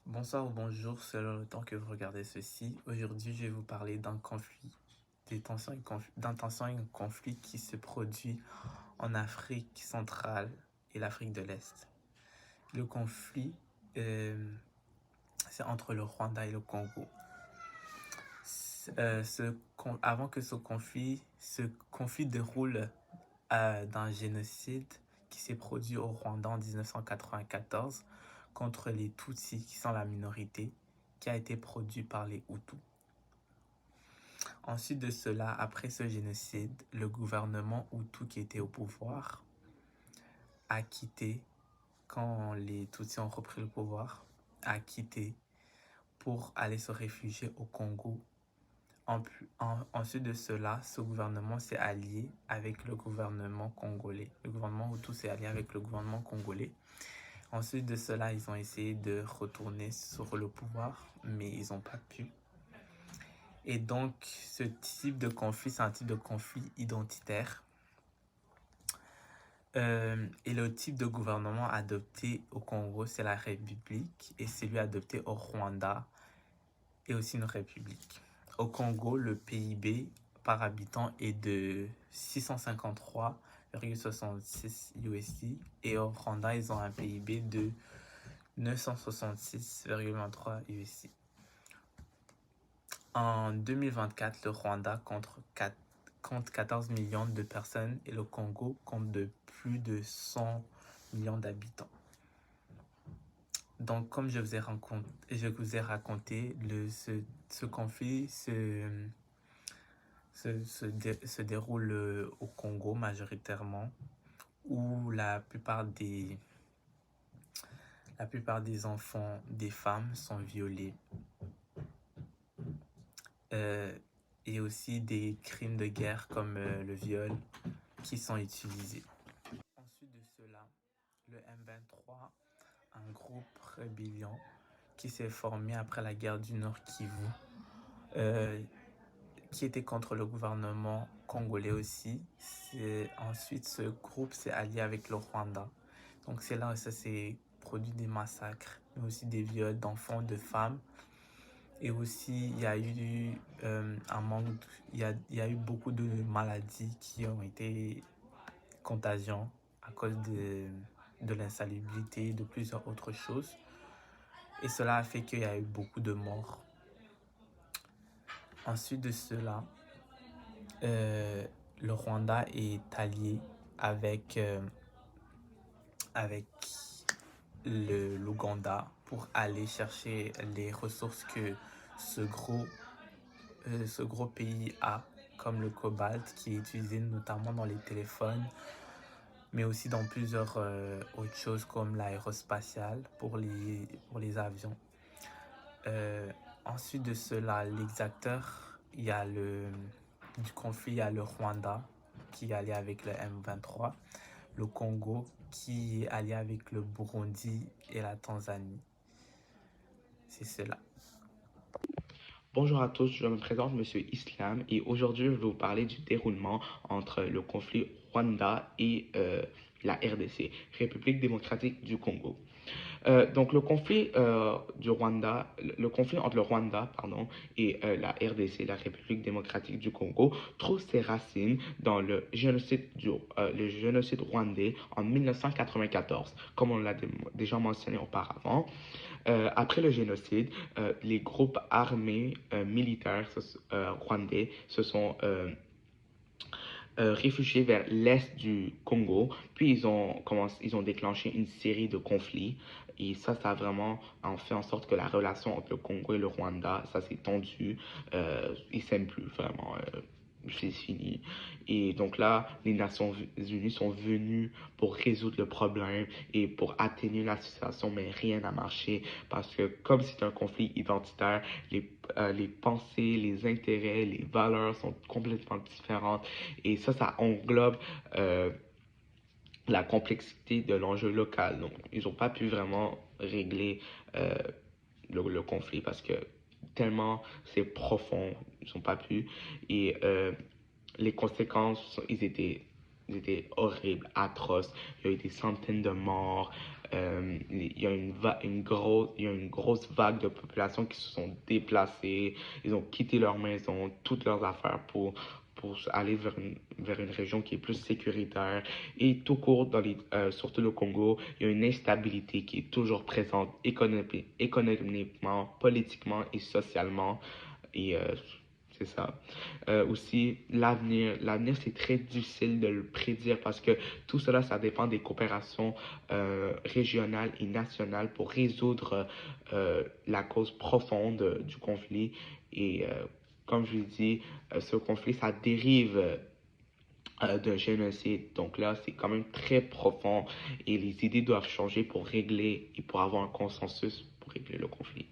Bonsoir ou bonjour selon le temps que vous regardez ceci. Aujourd'hui, je vais vous parler d'un conflit, d'un tension et un conflit qui se produit en Afrique centrale et l'Afrique de l'Est. Le conflit, c'est entre le Rwanda et le Congo. Avant que ce conflit déroule d'un génocide qui s'est produit au Rwanda en 1994 contre les Tutsis, qui sont la minorité, qui a été produit par les Hutus. Ensuite de cela, après ce génocide, le gouvernement Hutu qui était au pouvoir a quitté, quand les Tutsis ont repris le pouvoir, a quitté pour aller se réfugier au Congo. Ensuite de cela, ce gouvernement s'est allié avec le gouvernement congolais. Le gouvernement Hutu s'est allié avec le gouvernement congolais. Ensuite de cela, ils ont essayé de retourner sur le pouvoir, mais ils n'ont pas pu. Et donc, ce type de conflit, c'est un type de conflit identitaire. Et le type de gouvernement adopté au Congo, c'est la République, et celui adopté au Rwanda est aussi une république. Au Congo, le PIB par habitant est de 653,66 USD, et au Rwanda, ils ont un PIB de 966,23 USD. En 2024, le Rwanda compte 14 millions de personnes et le Congo compte de plus de 100 millions d'habitants. Donc, comme je vous ai raconté, ce conflit se déroule au Congo majoritairement, où la plupart des enfants, des femmes sont violés. Et aussi des crimes de guerre comme le viol qui sont utilisés. Ensuite de cela, le M23, un groupe rébellion qui s'est formé après la guerre du Nord Kivu, qui était contre le gouvernement congolais aussi. Ensuite, ce groupe s'est allié avec le Rwanda. Donc c'est là où ça s'est produit des massacres, mais aussi des viols d'enfants, de femmes. Et aussi, il y a eu un manque, il y a eu beaucoup de maladies qui ont été contagions à cause de l'insalubrité, de plusieurs autres choses. Et cela a fait qu'il y a eu beaucoup de morts. Ensuite de cela, le Rwanda est allié avec l'Ouganda pour aller chercher les ressources que ce gros pays a, comme le cobalt qui est utilisé notamment dans les téléphones, mais aussi dans plusieurs autres choses comme l'aérospatiale pour les avions. Ensuite de cela, les acteurs, du conflit, il y a le Rwanda qui est allié avec le M23, le Congo qui est allié avec le Burundi et la Tanzanie. C'est cela. Bonjour à tous, je me présente Monsieur Islam et aujourd'hui je vais vous parler du déroulement entre le conflit Rwanda et la RDC, République démocratique du Congo. Donc le conflit entre le Rwanda et la RDC, la République démocratique du Congo, trouve ses racines dans le génocide rwandais en 1994, comme on l'a déjà mentionné auparavant. Après le génocide, les groupes armés militaires rwandais se sont réfugiés vers l'est du Congo, puis ils ont déclenché une série de conflits. Et ça a vraiment fait en sorte que la relation entre le Congo et le Rwanda, ça s'est tendu. Ils s'aiment plus vraiment. C'est fini. Et donc là, les Nations Unies sont venues pour résoudre le problème et pour atténuer la situation, mais rien n'a marché parce que comme c'est un conflit identitaire, les pensées, les intérêts, les valeurs sont complètement différentes et ça englobe la complexité de l'enjeu local. Donc, ils n'ont pas pu vraiment régler euh, le conflit parce que tellement c'est profond, ils n'ont pas pu. Et les conséquences, ils étaient horribles, atroces. Il y a eu des centaines de morts. Il y a il y a une grosse vague de population qui se sont déplacées, ils ont quitté leur maison, toutes leurs affaires pour aller vers une région qui est plus sécuritaire. Et tout court, surtout le Congo, il y a une instabilité qui est toujours présente économiquement, politiquement et socialement. Et c'est ça. Aussi, l'avenir, c'est très difficile de le prédire parce que tout cela, ça dépend des coopérations régionales et nationales pour résoudre la cause profonde du conflit. Et comme je l'ai dit, ce conflit, ça dérive d'un génocide. Donc là, c'est quand même très profond et les idées doivent changer pour régler et pour avoir un consensus pour régler le conflit.